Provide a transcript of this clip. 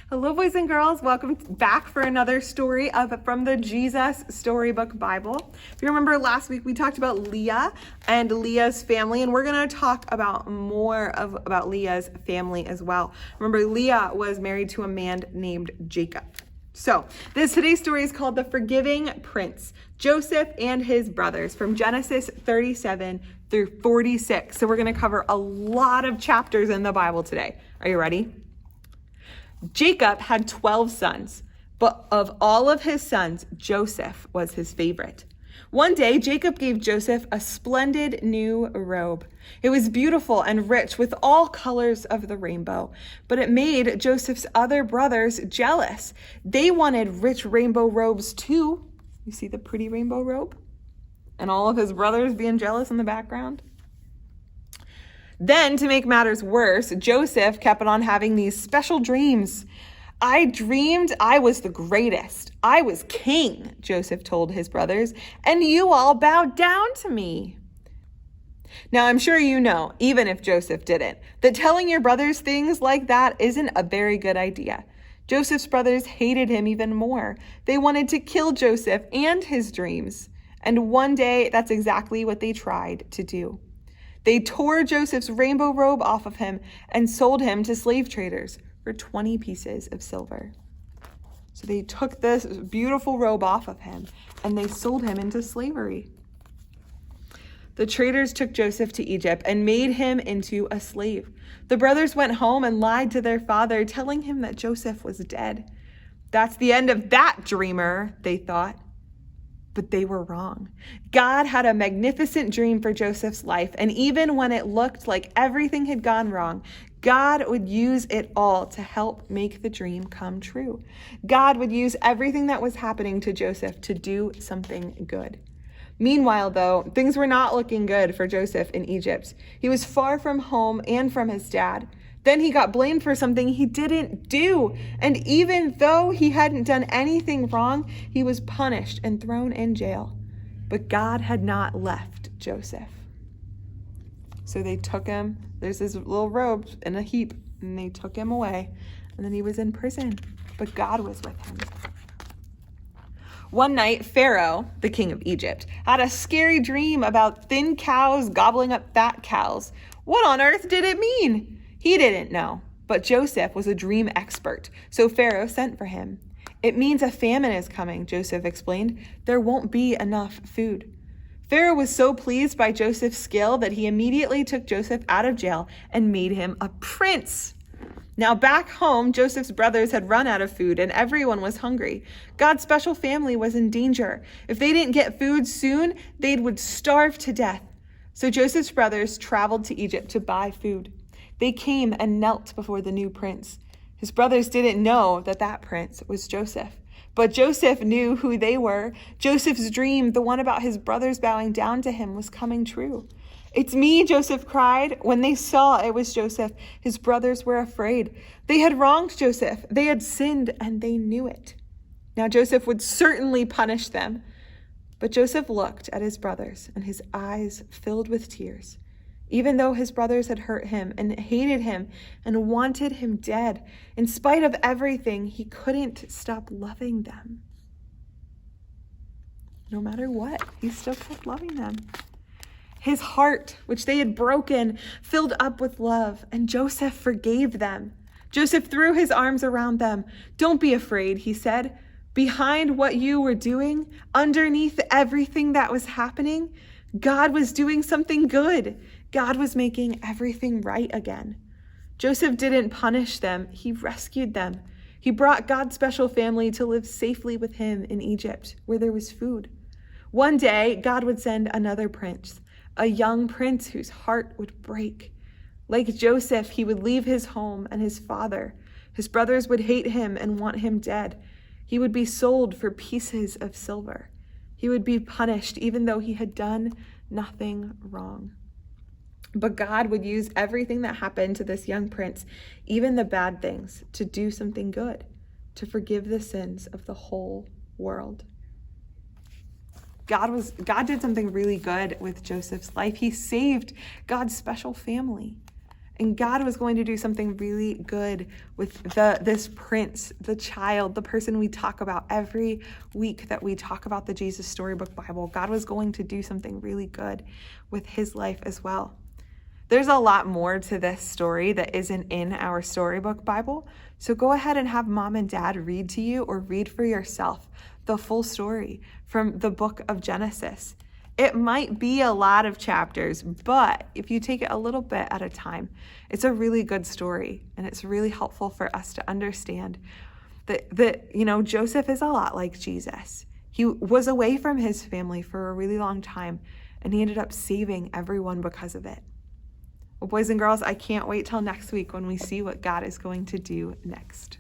Hello, boys and girls. Welcome back for another story from the Jesus Storybook Bible. If you remember last week, we talked about Leah and Leah's family, and we're going to talk about more about Leah's family as well. Remember, Leah was married to a man named Jacob. So today's story is called The Forgiving Prince, Joseph and His Brothers, from Genesis 37 through 46. So we're going to cover a lot of chapters in the Bible today. Are you ready? Jacob had 12 sons, but of all of his sons, Joseph was his favorite. One day, Jacob gave Joseph a splendid new robe. It was beautiful and rich with all colors of the rainbow, but it made Joseph's other brothers jealous. They wanted rich rainbow robes too. You see the pretty rainbow robe? And all of his brothers being jealous in the background. Then, to make matters worse, Joseph kept on having these special dreams. I dreamed I was the greatest. I was king, Joseph told his brothers, and you all bowed down to me. Now, I'm sure you know, even if Joseph didn't, that telling your brothers things like that isn't a very good idea. Joseph's brothers hated him even more. They wanted to kill Joseph and his dreams. And one day, that's exactly what they tried to do. They tore Joseph's rainbow robe off of him and sold him to slave traders for 20 pieces of silver. So they took this beautiful robe off of him and they sold him into slavery. The traders took Joseph to Egypt and made him into a slave. The brothers went home and lied to their father, telling him that Joseph was dead. That's the end of that dreamer, they thought. But they were wrong. God had a magnificent dream for Joseph's life, and even when it looked like everything had gone wrong, God would use it all to help make the dream come true. God would use everything that was happening to Joseph to do something good. Meanwhile, though, things were not looking good for Joseph in Egypt. He was far from home and from his dad. Then he got blamed for something he didn't do. And even though he hadn't done anything wrong, he was punished and thrown in jail. But God had not left Joseph. So they took him. There's his little robe in a heap, and they took him away. And then he was in prison. But God was with him. One night, Pharaoh, the king of Egypt, had a scary dream about thin cows gobbling up fat cows. What on earth did it mean? He didn't know, but Joseph was a dream expert, so Pharaoh sent for him. It means a famine is coming, Joseph explained. There won't be enough food. Pharaoh was so pleased by Joseph's skill that he immediately took Joseph out of jail and made him a prince. Now back home, Joseph's brothers had run out of food and everyone was hungry. God's special family was in danger. If they didn't get food soon, they would starve to death. So Joseph's brothers traveled to Egypt to buy food. They came and knelt before the new prince. His brothers didn't know that prince was Joseph. But Joseph knew who they were. Joseph's dream, the one about his brothers bowing down to him, was coming true. "It's me," Joseph cried. When they saw it was Joseph, his brothers were afraid. They had wronged Joseph. They had sinned, and they knew it. Now Joseph would certainly punish them. But Joseph looked at his brothers, and his eyes filled with tears. Even though his brothers had hurt him and hated him and wanted him dead, in spite of everything, he couldn't stop loving them. No matter what, he still kept loving them. His heart, which they had broken, filled up with love, and Joseph forgave them. Joseph threw his arms around them. "Don't be afraid," he said. "Behind what you were doing, underneath everything that was happening, God was doing something good. God was making everything right again." Joseph didn't punish them. He rescued them. He brought God's special family to live safely with him in Egypt, where there was food. One day, God would send another prince, a young prince whose heart would break. Like Joseph, he would leave his home and his father. His brothers would hate him and want him dead. He would be sold for pieces of silver. He would be punished even though he had done nothing wrong. But God would use everything that happened to this young prince, even the bad things, to do something good, to forgive the sins of the whole world. God did something really good with Joseph's life. He saved God's special family. And God was going to do something really good with this prince, the child, the person we talk about every week that we talk about the Jesus Storybook Bible. God was going to do something really good with his life as well. There's a lot more to this story that isn't in our Storybook Bible. So go ahead and have mom and dad read to you or read for yourself the full story from the book of Genesis. It might be a lot of chapters, but if you take it a little bit at a time, it's a really good story, and it's really helpful for us to understand that Joseph is a lot like Jesus. He was away from his family for a really long time, and he ended up saving everyone because of it. Well, boys and girls, I can't wait till next week when we see what God is going to do next.